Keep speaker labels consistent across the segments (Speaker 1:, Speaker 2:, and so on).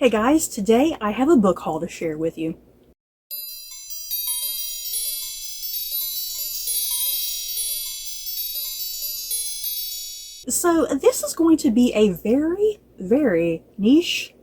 Speaker 1: Hey guys, today I have a book haul to share with you. So this is going to be a very niche,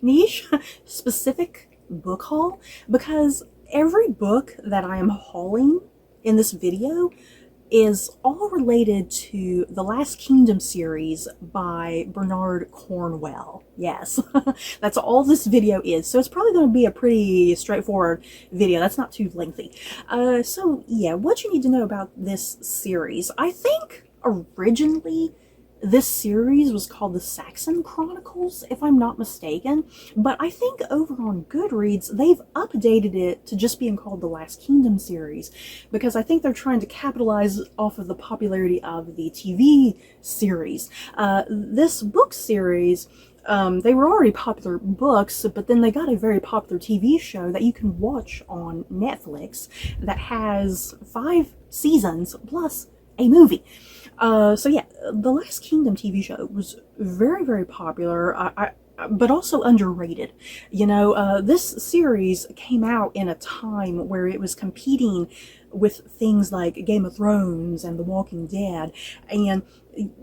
Speaker 1: niche, specific book haul, because every book that I am hauling in this video is all related to the Last Kingdom series by Bernard Cornwell. Yes, that's all this video is. So it's probably going to be a pretty straightforward video. That's not too lengthy. So yeah, what you need to know about this series. I think originally this series was called the Saxon Chronicles, if I'm not mistaken, but I think over on Goodreads, they've updated it to just being called the Last Kingdom series, because I think they're trying to capitalize off of the popularity of the TV series. This book series, they were already popular books, but then they got a very popular TV show that you can watch on Netflix that has 5 seasons plus a movie. So yeah, the Last Kingdom TV show was very popular, but also underrated. You know, this series came out in a time where it was competing with things like Game of Thrones and The Walking Dead, and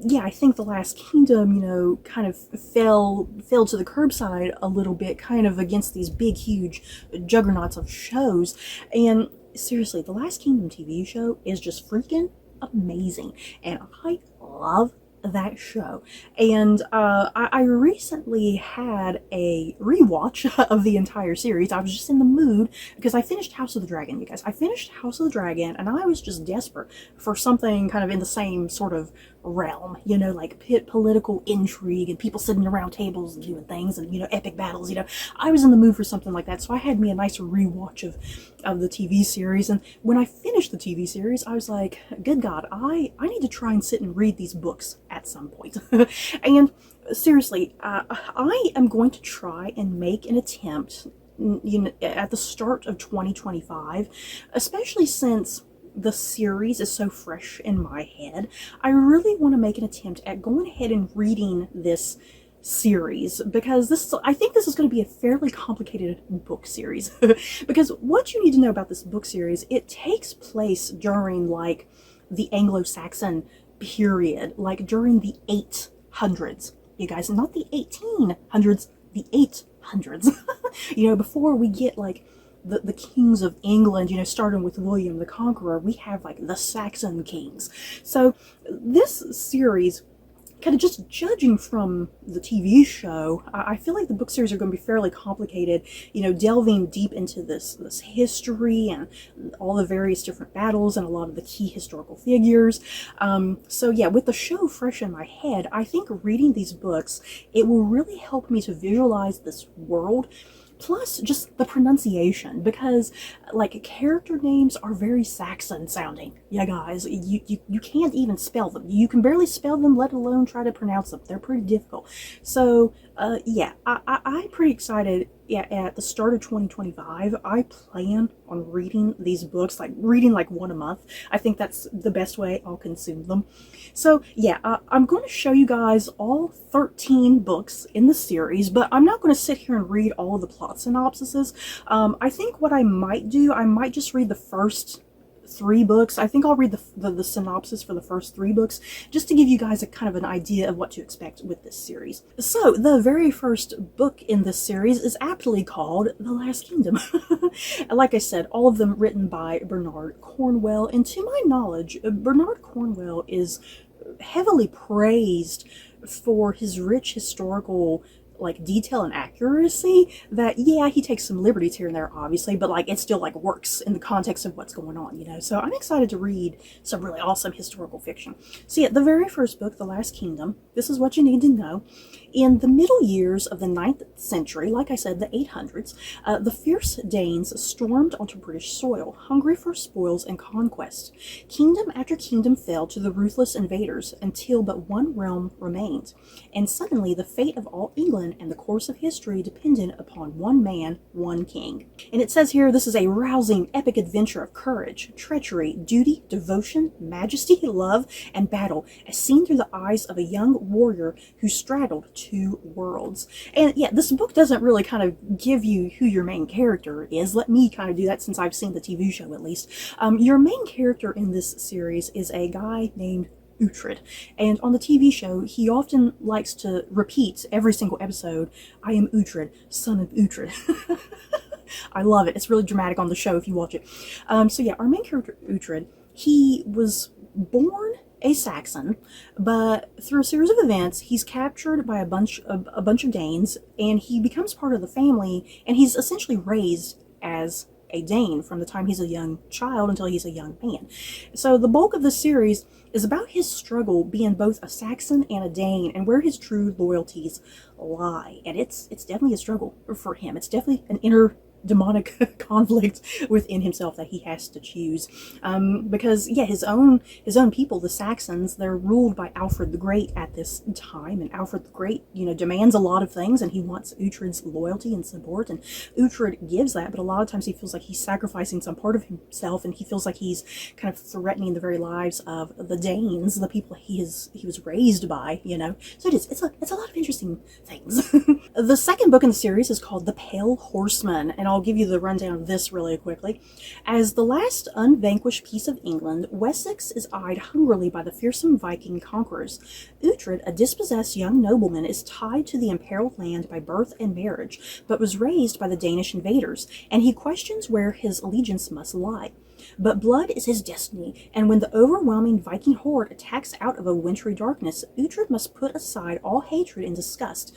Speaker 1: yeah, I think The Last Kingdom, you know, kind of fell to the curbside a little bit, kind of against these big, huge juggernauts of shows. And seriously, The Last Kingdom TV show is just freaking amazing, and I love that show. And I recently had a rewatch of the entire series. I was just in the mood because I finished House of the Dragon, you guys. I finished House of the Dragon, and I was just desperate for something kind of in the same sort of realm, you know, like political intrigue and people sitting around tables and doing things and, you know, epic battles. You know, I was in the mood for something like that, so I had me a nice rewatch of the TV series. And when I finished the TV series, I was like, good God, I need to try and sit and read these books at some point. And seriously, I am going to try and make an attempt, you know, at the start of 2025, especially since the series is so fresh in my head. I really want to make an attempt at going ahead and reading this series, because I think this is going to be a fairly complicated book series. Because what you need to know about this book series, it takes place during like the Anglo-Saxon period, like during the 800s, you guys, not the 1800s, the 800s. You know, before we get like the kings of England, you know, starting with William the Conqueror, we have like the Saxon kings. So this series, kind of just judging from the TV show, I feel like the book series are going to be fairly complicated, you know, delving deep into this history and all the various different battles and a lot of the key historical figures. So yeah, with the show fresh in my head, I think reading these books, it will really help me to visualize this world. Plus, just the pronunciation, because like character names are very Saxon sounding. Yeah, guys, you can't even spell them. You can barely spell them, let alone try to pronounce them. They're pretty difficult. So yeah, I'm pretty excited. Yeah, at the start of 2025, I plan on reading these books, like reading like one a month. I think that's the best way I'll consume them. So yeah, I'm going to show you guys all 13 books in the series, but I'm not going to sit here and read all of the plot synopsises. I think what I might do, I might just read the first 3 books. I think I'll read the synopsis for the first 3 books, just to give you guys a kind of an idea of what to expect with this series. So the very first book in this series is aptly called The Last Kingdom. Like I said, all of them written by Bernard Cornwell, and to my knowledge, Bernard Cornwell is heavily praised for his rich historical like detail and accuracy. That, yeah, he takes some liberties here and there, obviously, but like it still like works in the context of what's going on, you know. So I'm excited to read some really awesome historical fiction. So yeah, the very first book, The Last Kingdom, this is what you need to know. In the middle years of the 9th century, like I said, the 800s, the fierce Danes stormed onto British soil, hungry for spoils and conquest. Kingdom after kingdom fell to the ruthless invaders until but one realm remained, and suddenly the fate of all England reason and the course of history depended upon one man, one king. And it says here, this is a rousing, epic adventure of courage, treachery, duty, devotion, majesty, love, and battle, as seen through the eyes of a young warrior who straddled two worlds. And yeah, this book doesn't really kind of give you who your main character is. Let me kind of do that since I've seen the TV show at least. Your main character in this series is a guy named Uhtred, and on the TV show he often likes to repeat every single episode, "I am Uhtred, son of Uhtred." I love it. It's really dramatic on the show if you watch it. So yeah, our main character Uhtred, he was born a Saxon, but through a series of events he's captured by a bunch of Danes, and he becomes part of the family, and he's essentially raised as a Dane from the time he's a young child until he's a young man. So the bulk of the series is about his struggle being both a Saxon and a Dane, and where his true loyalties lie. And it's definitely a struggle for him. It's definitely an inner demonic conflict within himself that he has to choose, because yeah, his own people, the Saxons, they're ruled by Alfred the Great at this time, and Alfred the Great, you know, demands a lot of things, and he wants Uhtred's loyalty and support, and Uhtred gives that, but a lot of times he feels like he's sacrificing some part of himself, and he feels like he's kind of threatening the very lives of the Danes, the people he was raised by, you know. So it's a lot of interesting things. The second book in the series is called The Pale Horseman, and I'll give you the rundown of this really quickly. As the last unvanquished piece of England, Wessex is eyed hungrily by the fearsome Viking conquerors. Uhtred, a dispossessed young nobleman, is tied to the imperiled land by birth and marriage, but was raised by the Danish invaders, and he questions where his allegiance must lie. But blood is his destiny, and when the overwhelming Viking horde attacks out of a wintry darkness, Uhtred must put aside all hatred and distrust,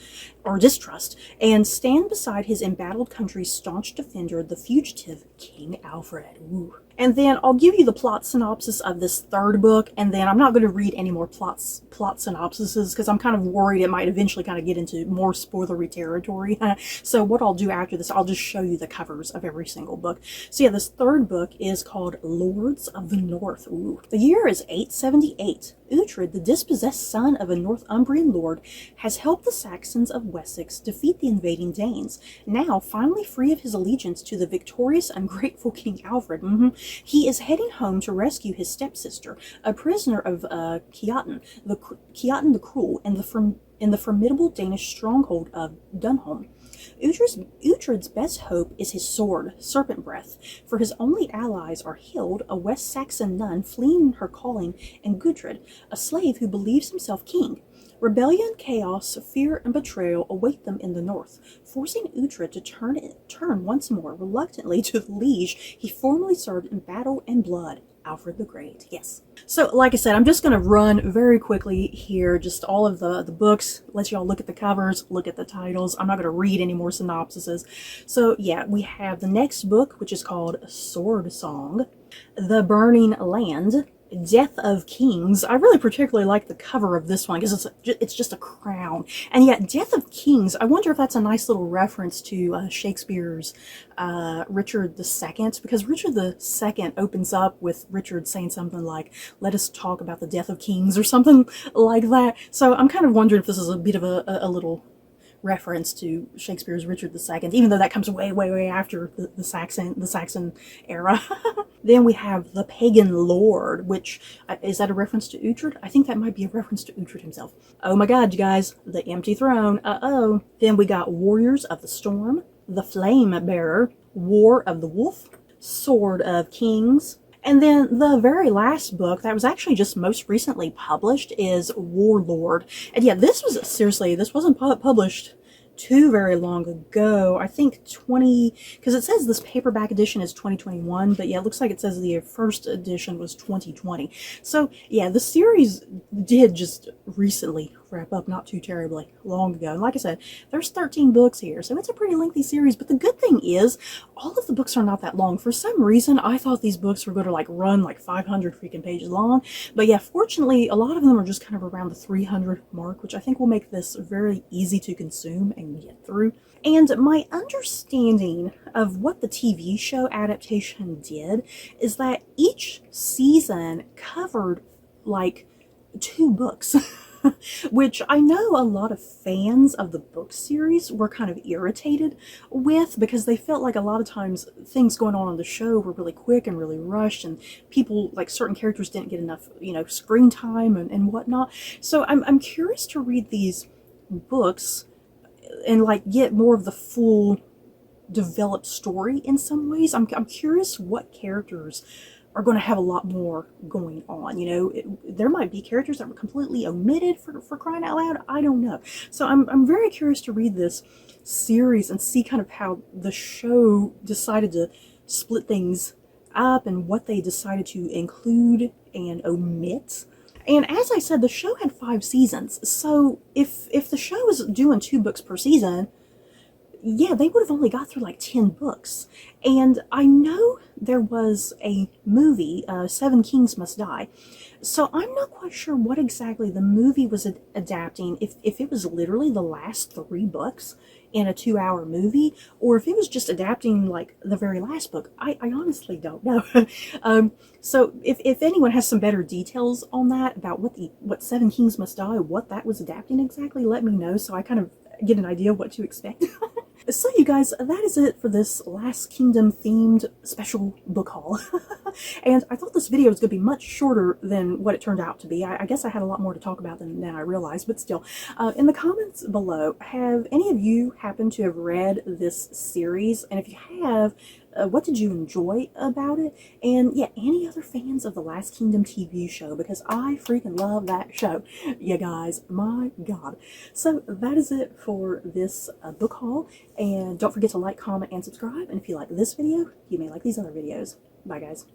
Speaker 1: and stand beside his embattled country's staunch defender, the fugitive King Alfred. Ooh. And then I'll give you the plot synopsis of this third book, and then I'm not going to read any more plot synopsises because I'm kind of worried it might eventually kind of get into more spoilery territory. So what I'll do after this, I'll just show you the covers of every single book. So yeah, this third book is called Lords of the North. Ooh. The year is 878. Uhtred, the dispossessed son of a Northumbrian lord, has helped the Saxons of Wessex defeat the invading Danes. Now, finally free of his allegiance to the victorious, ungrateful King Alfred, he is heading home to rescue his stepsister, a prisoner of Kiaten the Cruel, in the formidable Danish stronghold of Dunholm. Uhtred's best hope is his sword, Serpent Breath, for his only allies are Hild, a West Saxon nun fleeing her calling, and Gudrid, a slave who believes himself king. Rebellion, chaos, fear, and betrayal await them in the north, forcing Uhtred to turn once more reluctantly to the liege he formerly served in battle and blood, Alfred the Great. Yes. So, like I said, I'm just going to run very quickly here, just all of the books, let y'all look at the covers, look at the titles. I'm not going to read any more synopsises. So, yeah, we have the next book, which is called Sword Song, The Burning Land, Death of Kings. I really particularly like the cover of this one because it's just a crown. And yet, Death of Kings, I wonder if that's a nice little reference to Shakespeare's Richard II, because Richard II opens up with Richard saying something like, "Let us talk about the death of kings," or something like that. So I'm kind of wondering if this is a bit of a little reference to Shakespeare's Richard II, even though that comes way after the Saxon era. Then we have The Pagan Lord, which, is that a reference to Uhtred? I think that might be a reference to Uhtred himself. Oh my god, you guys, The Empty Throne, uh-oh. Then we got Warriors of the Storm, The Flame Bearer, War of the Wolf, Sword of Kings, and then the very last book that was actually just most recently published is Warlord. And yeah, this wasn't published too very long ago. I think because it says this paperback edition is 2021, but yeah, it looks like it says the first edition was 2020. So yeah, the series did just recently wrap up not too terribly long ago. And like I said, there's 13 books here, so it's a pretty lengthy series. But the good thing is, all of the books are not that long. For some reason, I thought these books were going to run 500 freaking pages long. But yeah, fortunately, a lot of them are just kind of around the 300 mark, which I think will make this very easy to consume and get through. And my understanding of what the TV show adaptation did is that each season covered 2 books. which I know a lot of fans of the book series were kind of irritated with, because they felt like a lot of times things going on the show were really quick and really rushed, and people, like certain characters, didn't get enough, screen time and whatnot. So I'm curious to read these books and like get more of the full developed story in some ways. I'm curious what characters are going to have a lot more going on. There might be characters that were completely omitted, for crying out loud. I don't know. So I'm very curious to read this series and see kind of how the show decided to split things up and what they decided to include and omit. And as I said, the show had 5 seasons. So if the show is doing 2 books per season, yeah, they would have only got through like 10 books. And I know there was a movie, Seven Kings Must Die. So I'm not quite sure what exactly the movie was adapting, if it was literally the last 3 books in a 2-hour movie, or if it was just adapting like the very last book. I honestly don't know. So if anyone has some better details on that, about what Seven Kings Must Die, what that was adapting exactly, let me know so I kind of get an idea of what to expect. So you guys, that is it for this Last Kingdom themed special book haul. And I thought this video was going to be much shorter than what it turned out to be. I guess I had a lot more to talk about than I realized, but still. In the comments below, have any of you happened to have read this series? And if you have, what did you enjoy about it? And yeah, any other fans of the Last Kingdom TV show? Because I freaking love that show, you guys. My God. So that is it for this book haul. And don't forget to like, comment, and subscribe. And if you like this video, you may like these other videos. Bye, guys.